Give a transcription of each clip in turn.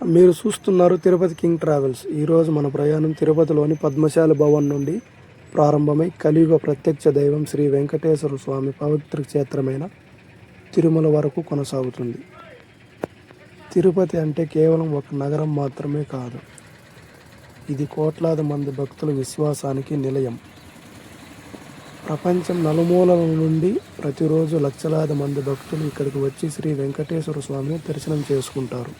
మీరు చూస్తున్నారు Tirupati king travels. ఈరోజు మన ప్రయాణం తిరుపతిలోని పద్మశాలి భవన్ నుండి ప్రారంభమై కలియుగ ప్రత్యక్ష దైవం శ్రీ వెంకటేశ్వర స్వామి పవిత్ర క్షేత్రమైన తిరుమల వరకు కొనసాగుతుంది. తిరుపతి అంటే కేవలం ఒక నగరం మాత్రమే కాదు, ఇది కోట్లాది మంది భక్తుల విశ్వాసానికి నిలయం. ప్రపంచం నలుమూలల నుండి ప్రతిరోజు లక్షలాది మంది భక్తులు ఇక్కడికి వచ్చి శ్రీ వెంకటేశ్వర స్వామిని దర్శనం చేసుకుంటారు.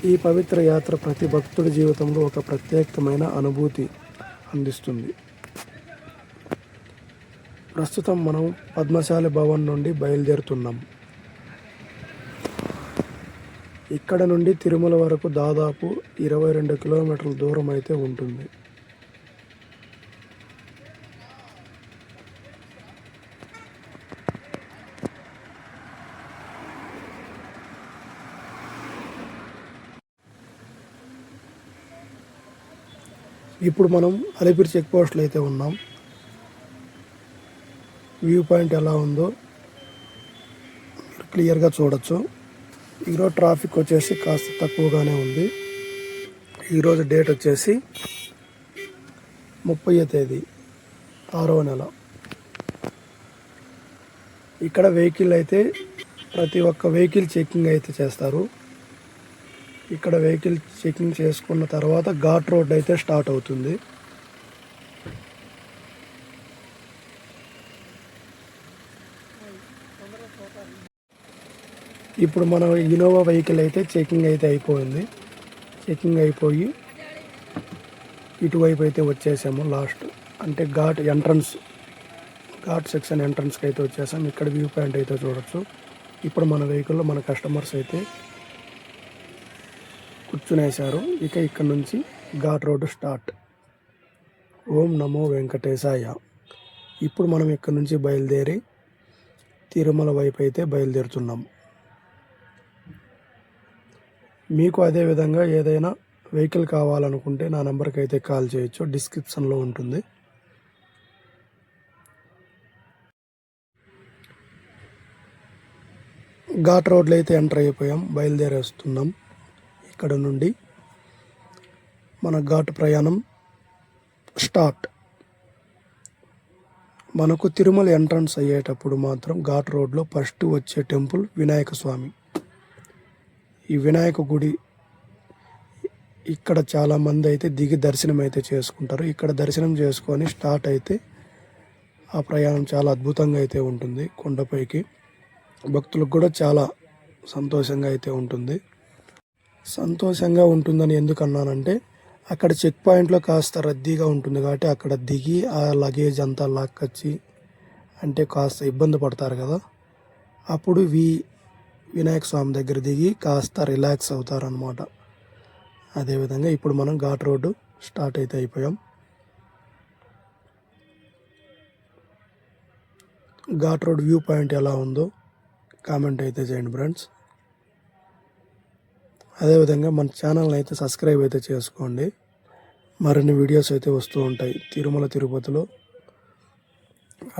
ఈ పవిత్ర యాత్ర ప్రతి భక్తుడి జీవితంలో ఒక ప్రత్యేకమైన అనుభూతి అందిస్తుంది. ప్రస్తుతం మనం పద్మశాలి భవన్ నుండి బయలుదేరుతున్నాం. ఇక్కడ నుండి తిరుమల వరకు దాదాపు 22 కిలోమీటర్ల దూరం అయితే ఉంటుంది. ఇప్పుడు మనం అలిపిరి చెక్ పోస్ట్లో అయితే ఉన్నాం. వ్యూ పాయింట్ ఎలా ఉందో మీరు క్లియర్గా చూడొచ్చు. ఈరోజు ట్రాఫిక్ వచ్చేసి కాస్త తక్కువగానే ఉంది. ఈరోజు డేట్ వచ్చేసి 30వ తేదీ 6వ నెల. ఇక్కడ వెహికల్ అయితే ప్రతి ఒక్క వెహికల్ చెకింగ్ అయితే చేస్తారు. ఇక్కడ వెహికల్ చెకింగ్ చేసుకున్న తర్వాత ఘాట్ రోడ్ అయితే స్టార్ట్ అవుతుంది. ఇప్పుడు మన ఇన్నోవా వెహికల్ అయితే చెకింగ్ అయితే అయిపోయింది. చెకింగ్ అయిపోయి ఇటువైపు అయితే వచ్చేసాము. లాస్ట్ అంటే ఘాట్ సెక్షన్ ఎంట్రన్స్కి అయితే వచ్చేసాం. ఇక్కడ వ్యూ పాయింట్ అయితే చూడొచ్చు. ఇప్పుడు మన వెహికల్లో మన కస్టమర్స్ అయితే కూర్చునేశారు. ఇక ఇక్కడ నుంచి ఘాట్ రోడ్డు స్టార్ట్. ఓం నమో వెంకటేశాయ. ఇప్పుడు మనం ఇక్కడ నుంచి బయలుదేరి తిరుమల వైపు అయితే బయలుదేరుతున్నాం. మీకు అదేవిధంగా ఏదైనా వెహికల్ కావాలనుకుంటే నా నెంబర్కి అయితే కాల్ చేయొచ్చు, డిస్క్రిప్షన్లో ఉంటుంది. ఘాట్ రోడ్లో అయితే ఎంటర్ అయిపోయాం, బయలుదేరేస్తున్నాం. ఇక్కడ నుండి మన ఘాట్ ప్రయాణం స్టార్ట్. మనకు తిరుమల ఎంట్రన్స్ అయ్యేటప్పుడు మాత్రం ఘాట్ రోడ్లో ఫస్ట్ వచ్చే టెంపుల్ వినాయక స్వామి. ఈ వినాయక గుడి ఇక్కడ చాలామంది అయితే దిగి దర్శనం అయితే చేసుకుంటారు. ఇక్కడ దర్శనం చేసుకొని స్టార్ట్ అయితే ఆ ప్రయాణం చాలా అద్భుతంగా అయితే ఉంటుంది. కొండపైకి భక్తులకు కూడా చాలా సంతోషంగా అయితే ఉంటుంది. సంతోషంగా ఉంటుందని ఎందుకు అన్నానంటే అక్కడ చెక్ పాయింట్లో కాస్త రద్దీగా ఉంటుంది కాబట్టి అక్కడ దిగి ఆ లగేజ్ అంతా లాక్కొచ్చి అంటే కాస్త ఇబ్బంది పడతారు కదా. అప్పుడు వినాయక స్వామి దగ్గర దిగి కాస్త రిలాక్స్ అవుతారనమాట. అదేవిధంగా ఇప్పుడు మనం ఘాట్ రోడ్డు స్టార్ట్ అయితే అయిపోయాం. ఘాట్ రోడ్ వ్యూ పాయింట్ ఎలా ఉందో కామెంట్ అయితే చేయండి ఫ్రెండ్స్. అదేవిధంగా మన ఛానల్ని అయితే సబ్స్క్రైబ్ అయితే చేసుకోండి. మరిన్ని వీడియోస్ అయితే వస్తూ ఉంటాయి. తిరుమల తిరుపతిలో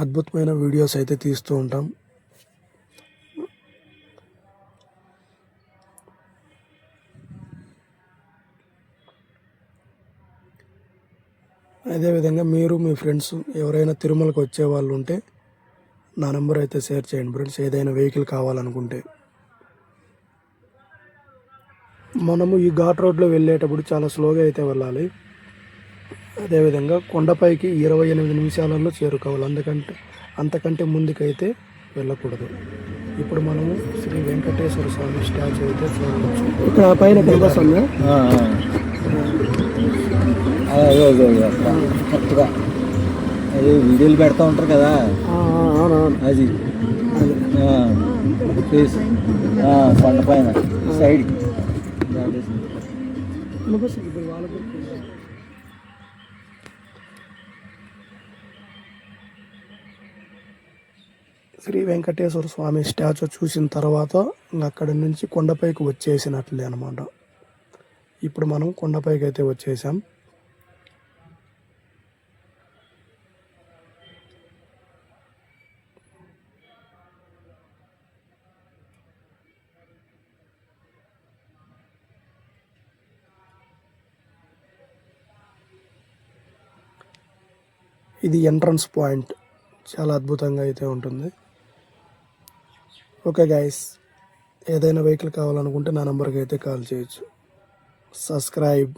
అద్భుతమైన వీడియోస్ అయితే తీస్తూ ఉంటాం. అదేవిధంగా మీరు మీ ఫ్రెండ్స్ ఎవరైనా తిరుమలకు వచ్చే వాళ్ళు ఉంటే నా నెంబర్ అయితే షేర్ చేయండి ఫ్రెండ్స్, ఏదైనా వెహికల్ కావాలనుకుంటే. మనము ఈ ఘాట్ రోడ్లో వెళ్ళేటప్పుడు చాలా స్లోగా అయితే వెళ్ళాలి. అదేవిధంగా కొండపైకి 28 నిమిషాలలో చేరుకోవాలి. అంతకంటే ముందుకైతే వెళ్ళకూడదు. ఇప్పుడు మనము శ్రీ వెంకటేశ్వర స్వామి స్టాచ్యూ అయితే చూడవచ్చు. ఇక్కడ పైన కనిపిస్తుంది కరెక్ట్గా అది వీడియోలు పెడతా ఉంటారు కదా, అది ఫేస్ కొండ పైన సైడ్. శ్రీ వెంకటేశ్వర స్వామి స్టాచ్యూ చూసిన తర్వాత అక్కడి నుంచి కొండపైకి వచ్చేసినట్లే అనమాట. ఇప్పుడు మనం కొండపైకి అయితే వచ్చేసాం. ఇది ఎంట్రన్స్ పాయింట్, చాలా అద్భుతంగా అయితే ఉంటుంది. ఓకే గైస్, ఏదైనా వెహికల్ కావాలనుకుంటే నా నెంబర్కి అయితే కాల్ చేయొచ్చు. సబ్స్క్రైబ్.